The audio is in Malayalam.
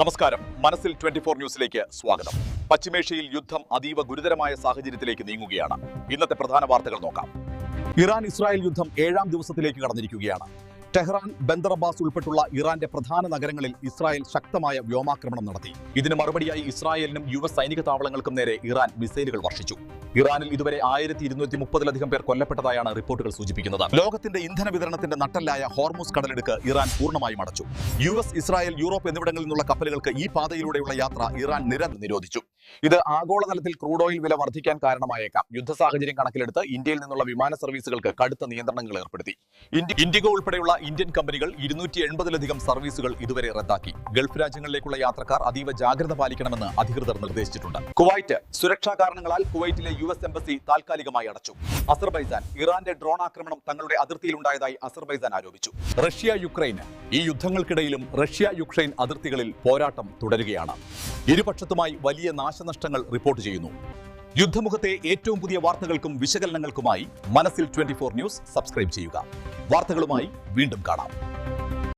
നമസ്കാരം. മനസ്സിൽ 24 ന്യൂസിലേക്ക് സ്വാഗതം. പശ്ചിമേഷ്യയിൽ യുദ്ധം അതീവ ഗുരുതരമായ സാഹചര്യത്തിലേക്ക് നീങ്ങുകയാണ്. ഇന്നത്തെ പ്രധാന വാർത്തകൾ നോക്കാം. ഇറാൻ ഇസ്രായേൽ യുദ്ധം 7ാം ദിവസത്തിലേക്ക് കടന്നിരിക്കുകയാണ്. ടെഹ്റാൻ, ബന്ദർ അബ്ബാസ് ഉൾപ്പെട്ടുള്ള ഇറാന്റെ പ്രധാന നഗരങ്ങളിൽ ഇസ്രായേൽ ശക്തമായ വ്യോമാക്രമണം നടത്തി. ഇതിന് മറുപടിയായി ഇസ്രായേലിനും US സൈനിക താവളങ്ങൾക്കും നേരെ ഇറാൻ മിസൈലുകൾ വർഷിച്ചു. ഇറാനിൽ ഇതുവരെ 1230-ലധികം പേർ കൊല്ലപ്പെട്ടതായാണ് റിപ്പോർട്ടുകൾ സൂചിപ്പിക്കുന്നത്. ലോകത്തിന്റെ ഇന്ധന വിതരണത്തിന്റെ നട്ടെല്ലായ ഹോർമുസ് കടലിടുക്ക് ഇറാൻ പൂർണ്ണമായും അടച്ചു. US, ഇസ്രായേൽ, യൂറോപ്പ് എന്നിവിടങ്ങളിൽ നിന്നുള്ള കപ്പലുകൾക്ക് ഈ പാതയിലൂടെയുള്ള യാത്ര ഇറാൻ നിരോധിച്ചു. ഇത് ആഗോളതലത്തിൽ ക്രൂഡ് ഓയിൽ വില വർദ്ധിക്കാൻ കാരണമായേക്കാം. യുദ്ധ സാഹചര്യം കണക്കിലെടുത്ത് ഇന്ത്യയിൽ നിന്നുള്ള വിമാന സർവീസുകൾക്ക് കടുത്ത നിയന്ത്രണങ്ങൾ ഏർപ്പെടുത്തി. ഇൻഡിഗോ ഉൾപ്പെടെയുള്ള ഇന്ത്യൻ കമ്പനികൾ 280-ലധികം സർവീസുകൾ ഇതുവരെ റദ്ദാക്കി. ഗൾഫ് രാജ്യങ്ങളിലേക്കുള്ള യാത്രക്കാർ അതീവ ജാഗ്രത പാലിക്കണമെന്ന് അധികൃതർ നിർദ്ദേശിച്ചിട്ടുണ്ട്. കുവൈറ്റ്, സുരക്ഷാ കാരണങ്ങളാൽ കുവൈറ്റിലെ US എംബസി താൽക്കാലികമായി അടച്ചു. അസർബൈജാൻ, ഇറാന്റെ ഡ്രോൺ ആക്രമണം തങ്ങളുടെ അതിർത്തിയിലുണ്ടായതായി അസർബൈജാൻ ആരോപിച്ചു. Russia, Ukraine. ഈ യുദ്ധങ്ങൾക്കിടയിലും റഷ്യ യുക്രൈൻ അതിർത്തികളിൽ പോരാട്ടം തുടരുകയാണ്. ഇരുപക്ഷത്തുമായി വലിയ നാശനഷ്ടങ്ങൾ റിപ്പോർട്ട് ചെയ്യുന്നു. യുദ്ധമുഖത്തെ ഏറ്റവും പുതിയ വാർത്തകൾക്കും വിശകലനങ്ങൾക്കുമായി മനസ്സിൽ 24 ന്യൂസ് സബ്സ്ക്രൈബ് ചെയ്യുക. വാർത്തകളുമായി വീണ്ടും കാണാം.